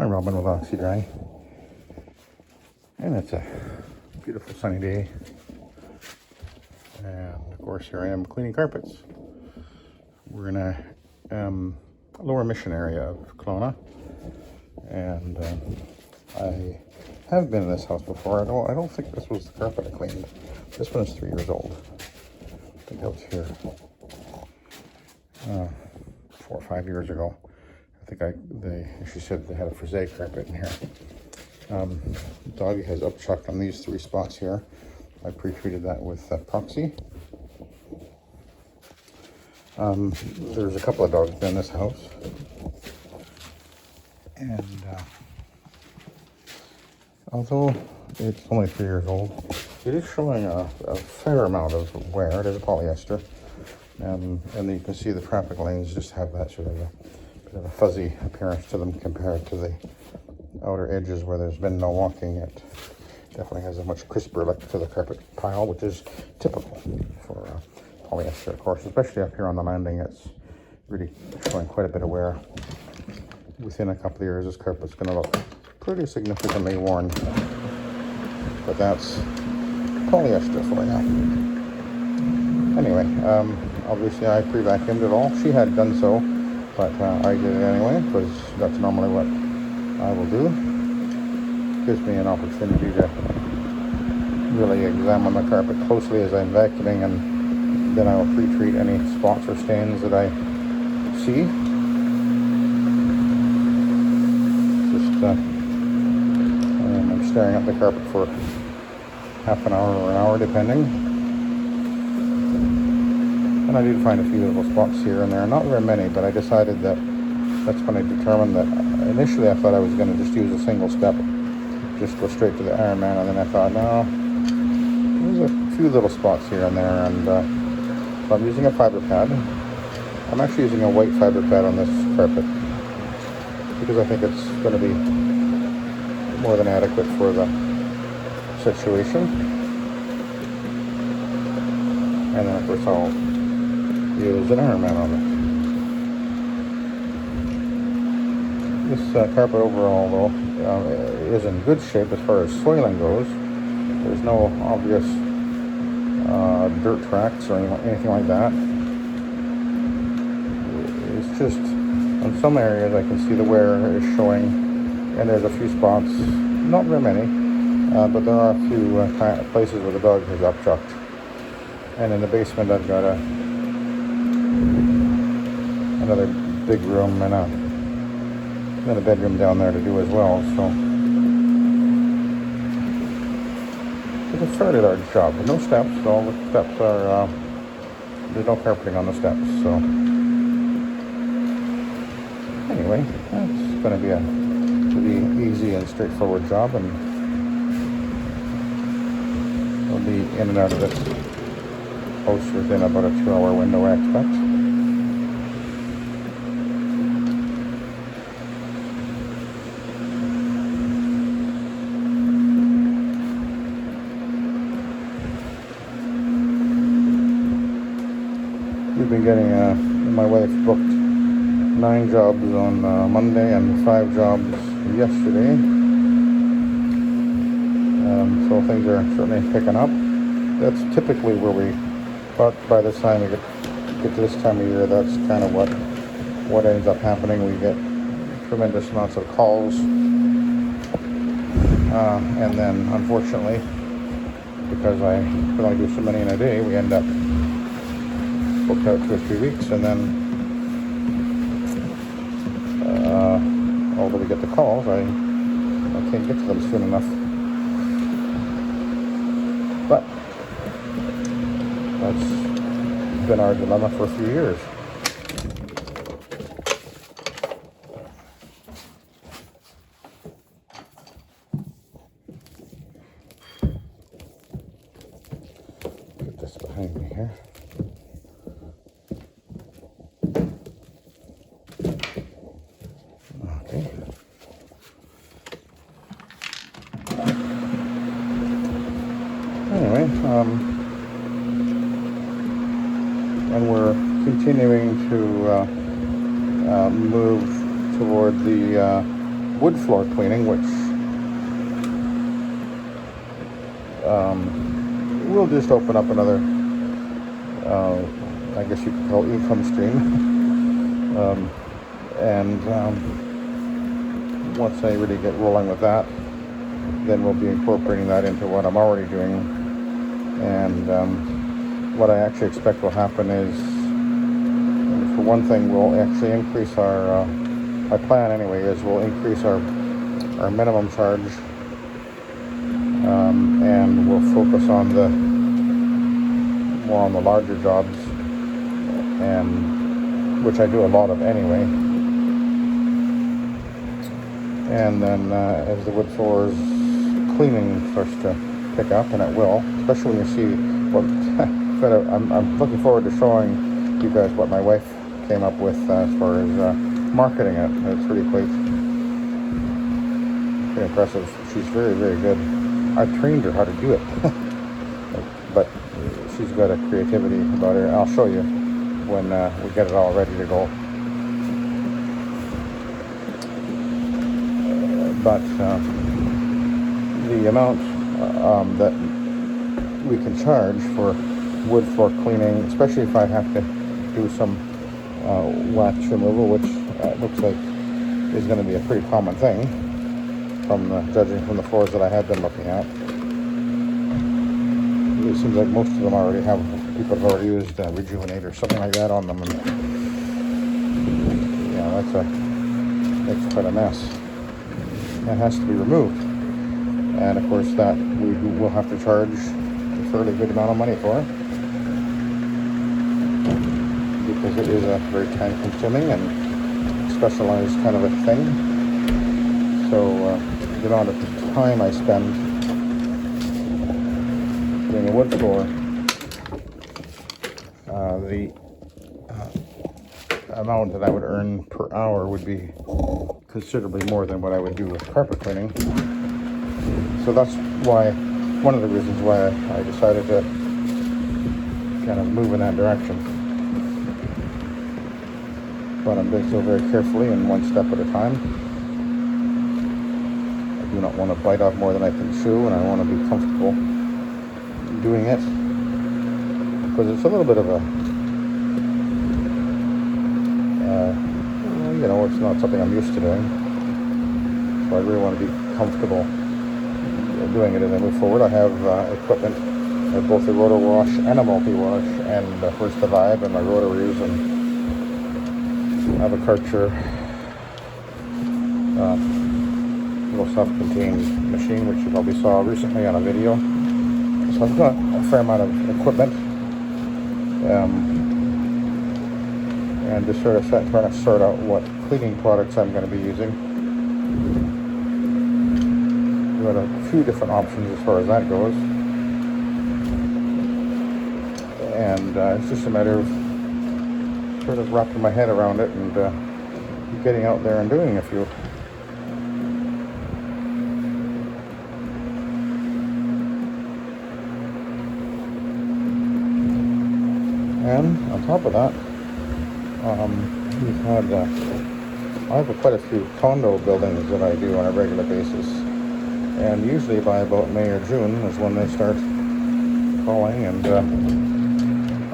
Hi, Robin with Oxy-Dry. And it's a beautiful sunny day. And of course, here I am cleaning carpets. We're in a lower mission area of Kelowna. And I have been in this house before. I don't think this was the carpet I cleaned. This one is 3 years old. I think I was here 4 or 5 years ago. I think she said they had a frisé carpet in here. Doggy has upchuck on these 3 spots here. I pre-treated that with epoxy. There's a couple of dogs in this house. And although it's only 3 years old, it is showing a fair amount of wear. It is a polyester. And you can see the traffic lanes just have that sort of a bit of a fuzzy appearance to them compared to the outer edges where there's been no walking. It definitely has a much crisper look to the carpet pile, which is typical for polyester, of course, especially up here on the landing. It's really showing quite a bit of wear. Within a couple of years, this carpet's going to look pretty significantly worn, but that's polyester for you. Anyway, obviously I pre-vacuumed it all. She had done so, but I did it anyway because that's normally what I will do. Gives me an opportunity to really examine the carpet closely as I'm vacuuming, and then I will pre-treat any spots or stains that I see. I'm staring at the carpet for half an hour or an hour depending. And I did find a few little spots here and there, not very many, but I decided that that's when I determined that initially I thought I was going to just use a single step, just go straight to the Iron Man, and then I thought, no, there's a few little spots here and there, and so I'm using a fiber pad. I'm actually using a white fiber pad on this carpet because I think it's going to be more than adequate for the situation. And then of course I'll use an Iron Man on it. This carpet overall, though, is in good shape as far as soiling goes. There's no obvious dirt tracks or anything like that. It's just, in some areas I can see the wear is showing, and there's a few spots, not very many, but there are a few places where the dog has upchucked. And in the basement I've got another big room and a bedroom down there to do as well, so it's a fairly large job. No steps, all the steps are, there's no carpeting on the steps, so anyway, that's going to be a pretty easy and straightforward job, and we'll be in and out of this house within about a 2-hour window, I expect. We've been getting, my wife booked 9 jobs on Monday and 5 jobs yesterday. So things are certainly picking up. That's typically where we, but by the time we get to this time of year, that's kind of what ends up happening. We get tremendous amounts of calls. And then unfortunately, because I can only do so many in a day, we end up booked out 2 or 3 weeks, and then although we get the calls, I can't get to them soon enough. But that's been our dilemma for a few years. Put this behind me here. Okay. Anyway, and we're continuing to move toward the wood floor cleaning, which will just open up another, I guess you could call it income stream. Once I really get rolling with that, then we'll be incorporating that into what I'm already doing. And what I actually expect will happen is, for one thing, we'll actually increase our, my plan anyway, is we'll increase our minimum charge, and we'll focus on more on the larger jobs, and which I do a lot of anyway. And then as the wood floors cleaning starts to pick up, and it will, especially when you see what I'm looking forward to showing you guys what my wife came up with as far as marketing it. It's really quite impressive. She's very, very good. I trained her how to do it, but she's got a creativity about her. I'll show you when we get it all ready to go. But the amount that we can charge for wood floor cleaning, especially if I have to do some wax removal, which looks like is going to be a pretty common thing, judging from the floors that I have been looking at. It seems like most of them already have, people have already used Rejuvenate or something like that on them, and yeah, that's quite a mess. That has to be removed, and of course that we will have to charge a fairly good amount of money for, because it is a very time-consuming and specialized kind of a thing. So the amount of time I spend doing a wood floor, the amount that I would earn per hour would be considerably more than what I would do with carpet cleaning. So that's one of the reasons why I decided to kind of move in that direction. But I'm doing so very carefully and one step at a time. I do not want to bite off more than I can chew, and I want to be comfortable doing it, because it's a little bit of a it's not something I'm used to doing, so I really want to be comfortable doing it as I move forward. I have equipment, I have both a rotor wash and a multi-wash, and of course the Vibe and my rotaries, and I have a Karcher little self-contained machine, which you probably saw recently on a video. So I've got a fair amount of equipment, and just sort of trying to sort out what cleaning products I'm going to be using. We've got a few different options as far as that goes, and it's just a matter of sort of wrapping my head around it and getting out there and doing a few. And on top of that, we've had I have quite a few condo buildings that I do on a regular basis, and usually by about May or June is when they start calling, and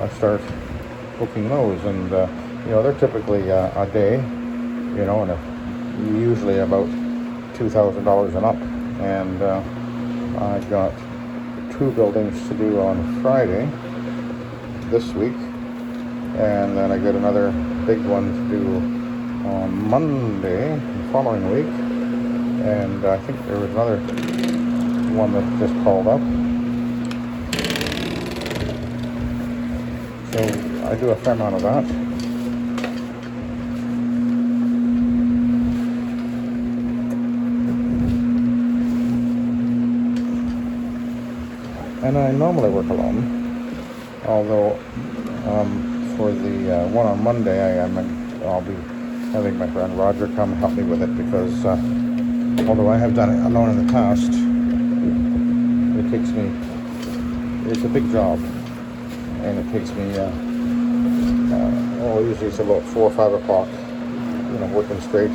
I start booking those, and they're typically a day, and usually about $2,000 and up, and I've got 2 buildings to do on Friday this week, and then I got another big one to do on Monday the following week, and I think there was another one that just called up. So I do a fair amount of that. And I normally work alone, although for the one on Monday, I'll be having my friend Roger come help me with it, because although I have done it alone in the past, it's a big job, and it takes me usually it's about 4 or 5 o'clock, working straight,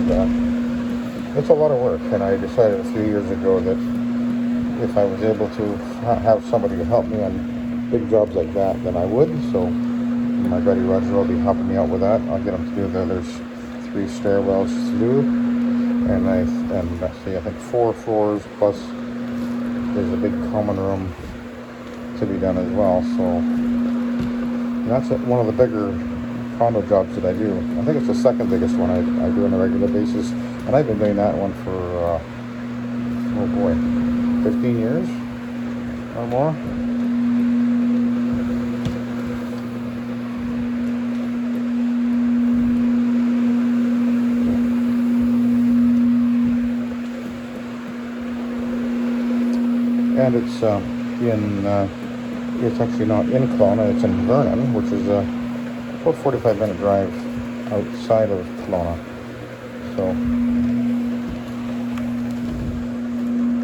and it's a lot of work. And I decided a few years ago that if I was able to have somebody to help me on big jobs like that, then I would. So my buddy Roger will be helping me out with that. I'll get him to do there's 3 stairwells to do, and see, I think 4 floors plus there's a big common room to be done as well. So that's one of the bigger condo jobs that I do. I think it's the second biggest one I do on a regular basis, and I've been doing that one for oh boy, 15 years or more. And it's it's actually not in Kelowna, it's in Vernon, which is about 45-minute drive outside of Kelowna. So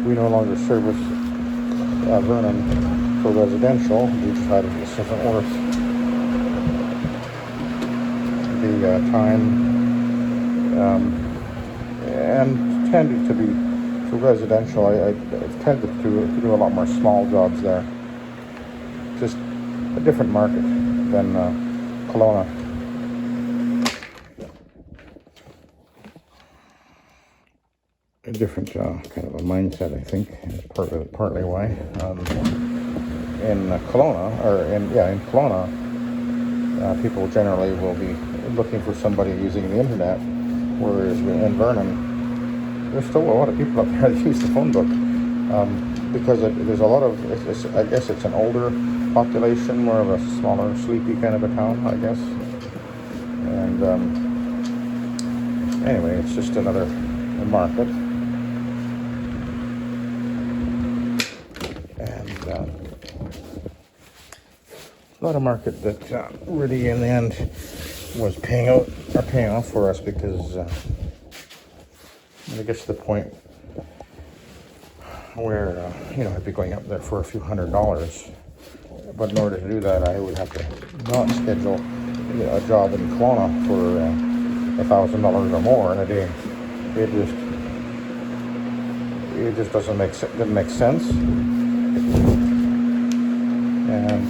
we no longer service Vernon for residential. We decided it wasn't worth the time, and tended to be for residential. I've tended to do a lot more small jobs there. Just a different market than Kelowna. A different kind of a mindset, I think, is partly why. In Kelowna, in Kelowna, people generally will be looking for somebody using the internet, whereas in Vernon, there's still a lot of people up there that use the phone book, because there's a lot of, I guess it's an older population, more of a smaller, sleepy kind of a town, I guess. And anyway, it's just another market. And not a market that really in the end was paying off for us, because I guess the point where I'd be going up there for a few $100s, but in order to do that, I would have to not schedule a job in Kelowna for $1,000 or more in a day. It just didn't make sense. And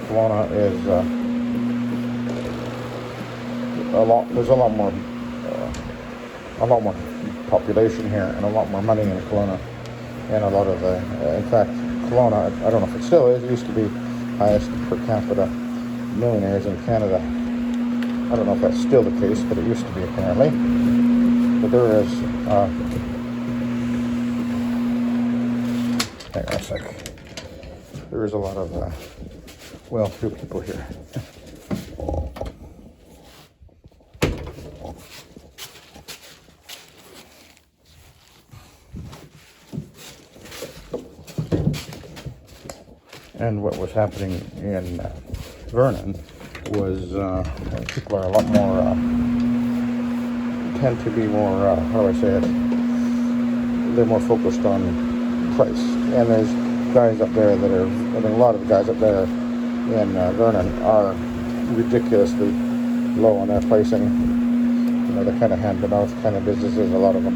Kelowna is there's a lot more population here, and a lot more money in Kelowna, and a lot of in fact, Kelowna, I don't know if it still is, it used to be highest per capita millionaires in Canada. I don't know if that's still the case, but it used to be apparently. But there is, hang on a sec. There is a lot of well-to-do people here. And what was happening in Vernon was people are a lot more, tend to be more, how do I say it? They're more focused on price. And there's guys up there that are, I mean, a lot of the guys up there in Vernon are ridiculously low on their pricing. They're kind of hand-to-mouth kind of businesses, a lot of them.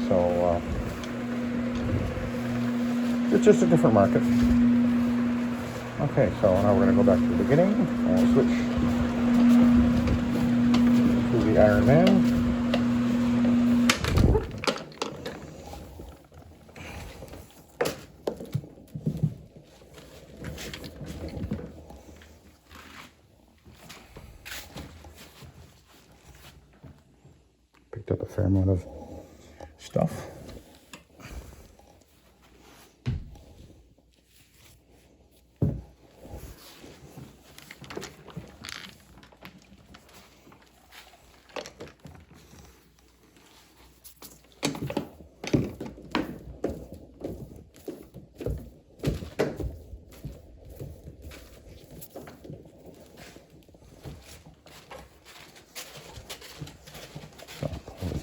So, it's just a different market. Okay, so now we're going to go back to the beginning and switch to the Iron Man. Picked up a fair amount of stuff.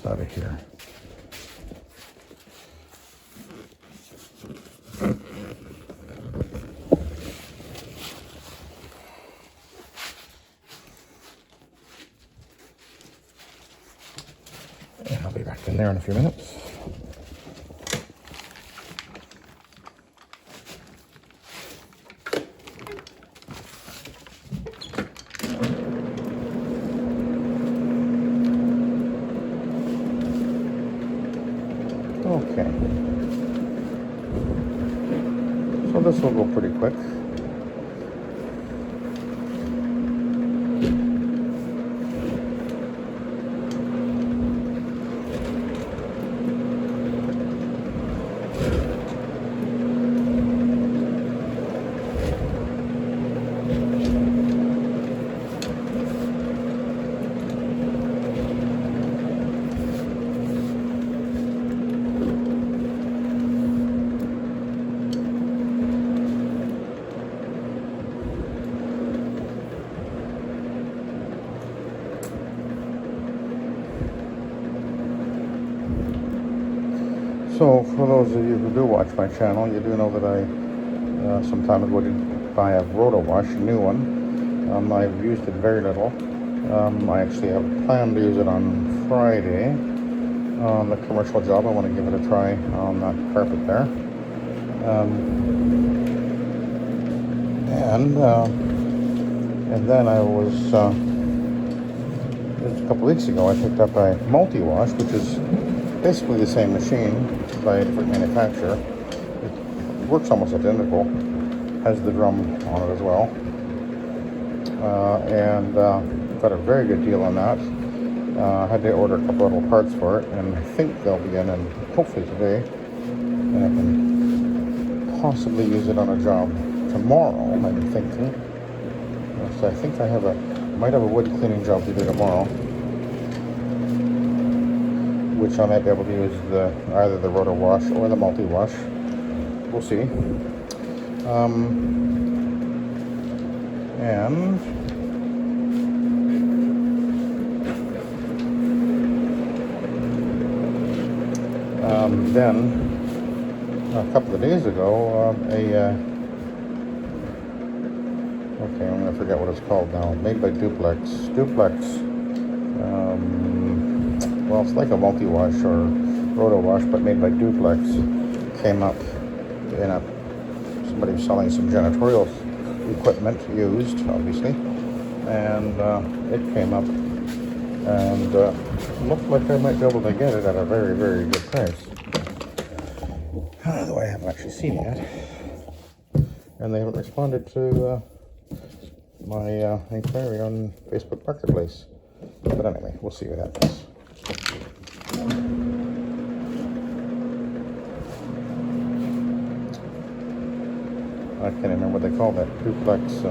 Out of here. be back in there in a few minutes. Okay. So this will go pretty quick. So, for those of you who do watch my channel, you do know that I, some time ago, did buy a roto wash, a new one. I've used it very little. I actually have planned to use it on Friday on the commercial job. I want to give it a try on that carpet there. And then I was, just a couple weeks ago, I picked up a multi-wash, which is basically the same machine by a different manufacturer. It works almost identical, has the drum on it as well, and got a very good deal on that. I had to order a couple little parts for it, and I think they'll be in and hopefully today, and I can possibly use it on a job tomorrow. I'm thinking. So I think I might have a wood cleaning job to do tomorrow, which I might be able to use either the roto wash or the multi-wash. We'll see. And then a couple of days ago, okay, I'm gonna forget what it's called now. Made by Duplex. Well, it's like a multi-wash or roto-wash, but made by Duplex. Came up in somebody was selling some janitorial equipment, used, obviously. And it came up and looked like I might be able to get it at a very, very good price. Though I haven't actually seen it yet. And they haven't responded to my inquiry on Facebook Marketplace. But anyway, we'll see what happens. I can't remember what they call that. Duplex. They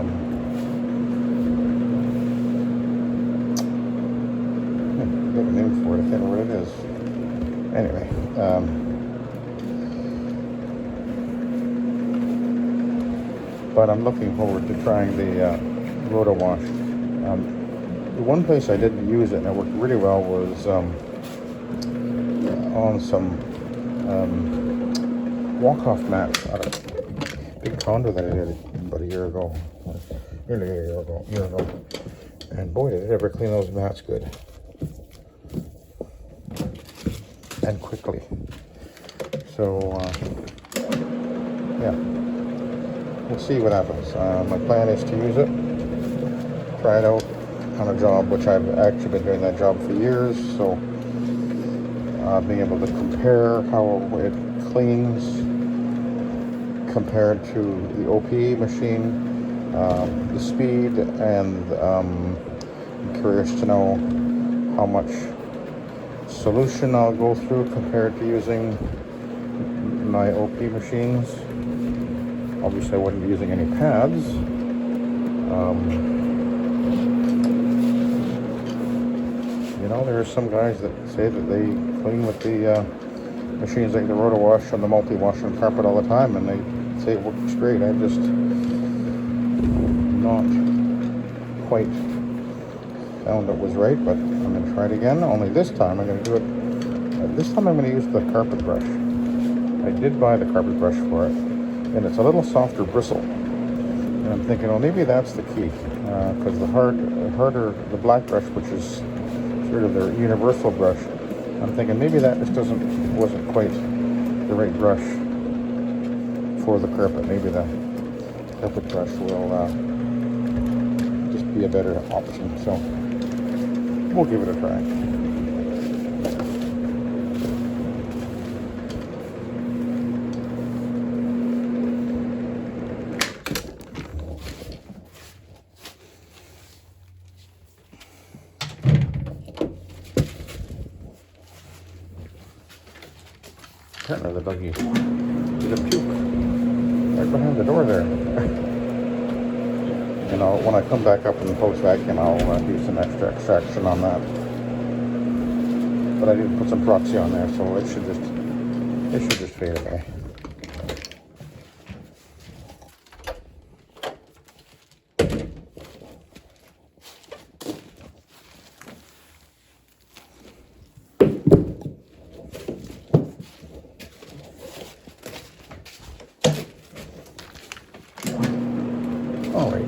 have a name for it. I can't remember what it is. Anyway. But I'm looking forward to trying the roto wash. The one place I did use it and it worked really well was on some walk-off mats out of a big condo that I did about a year ago, nearly a year ago. And boy, did it ever clean those mats good and quickly. So yeah, we'll see what happens. My plan is to use it, try it out on a job, which I've actually been doing that job for years, so being able to compare how it cleans compared to the OP machine, the speed, and I'm curious to know how much solution I'll go through compared to using my OP machines. Obviously I wouldn't be using any pads. You know, there are some guys that say that they clean with the machines like the roto wash and the multi-wash on carpet all the time, and they say it works great. I've just not quite found it was right, but I'm going to try it again. Only this time I'm going to do it. This time I'm going to use the carpet brush. I did buy the carpet brush for it, and it's a little softer bristle. And I'm thinking, well, maybe that's the key, because the black brush, which is sort of their universal brush, I'm thinking maybe that just wasn't quite the right brush for the carpet. Maybe the carpet brush will just be a better option. So we'll give it a try. Apparently the doggy did a puke right behind the door there. You know, when I come back up in the post vacuum, I'll do some extra extraction on that. But I did put some proxy on there, so it should just fade away. All right.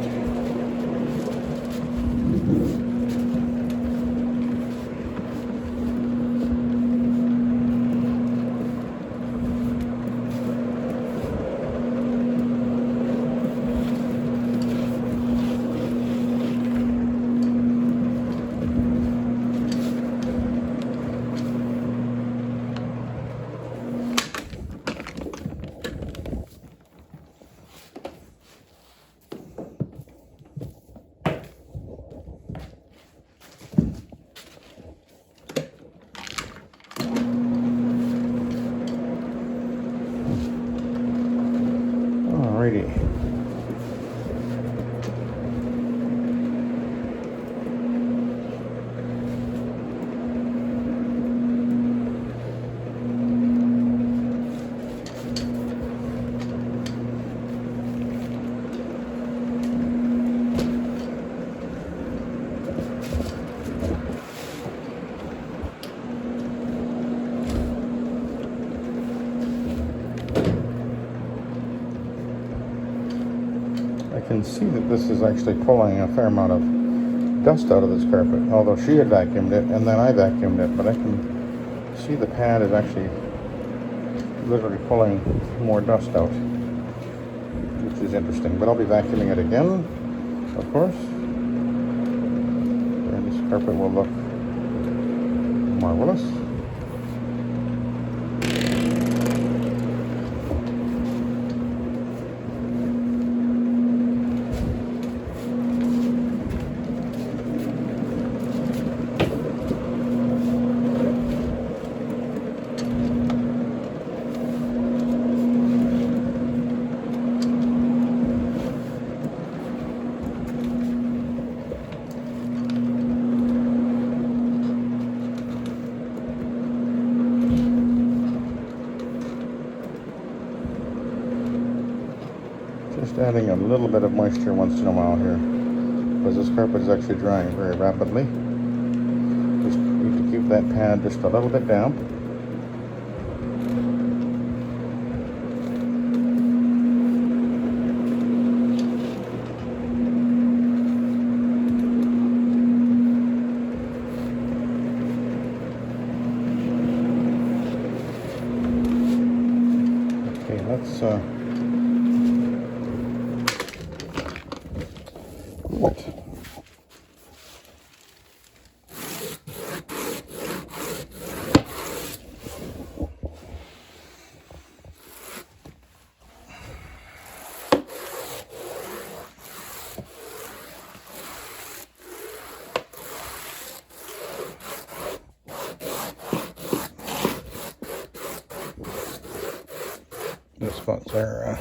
Alrighty. I can see that this is actually pulling a fair amount of dust out of this carpet, although she had vacuumed it and then I vacuumed it, but I can see the pad is actually literally pulling more dust out, which is interesting. But I'll be vacuuming it again, of course, and this carpet will look marvelous. Just adding a little bit of moisture once in a while here, because this carpet is actually drying very rapidly. Just need to keep that pad just a little bit damp. Okay, let's what? The spots are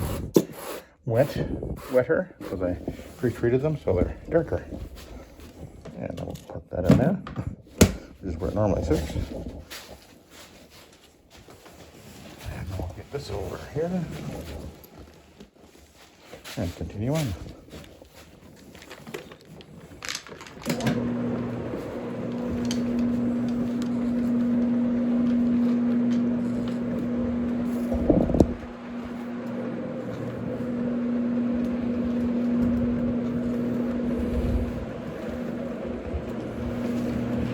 wetter, because I pre-treated them, so they're darker. And I'll put that in there. This is where it normally sits. And I'll get this over here. And continue on.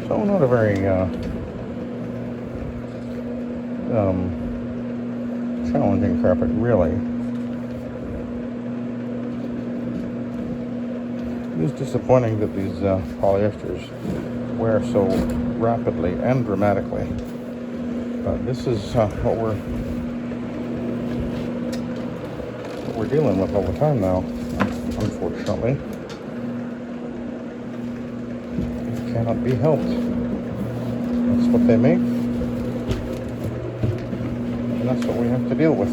So not a very challenging carpet, really. It is disappointing that these polyesters wear so rapidly and dramatically. But this is what we're dealing with all the time now, unfortunately. It cannot be helped. That's what they make, and that's what we have to deal with.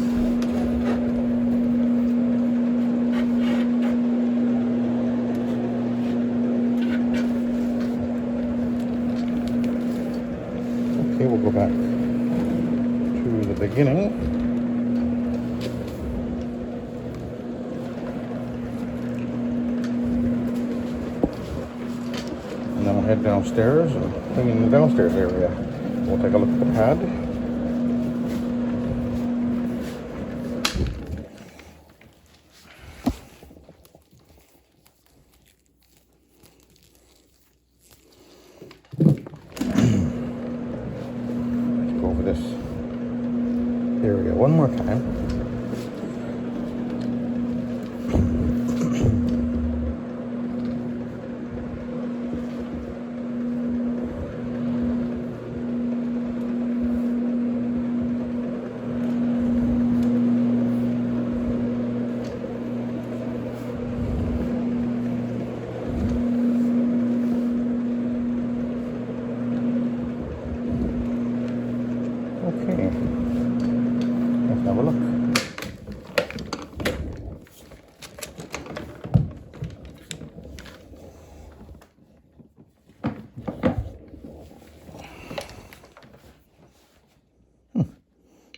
Okay, we'll go back to the beginning. And then we'll head downstairs and clean the downstairs area. We'll take a look at the pad. Let's go over this area one more time. Okay, let's have a look.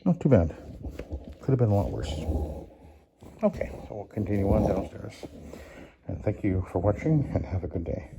Not too bad. Could have been a lot worse. Okay, so we'll continue on downstairs. And thank you for watching, and have a good day.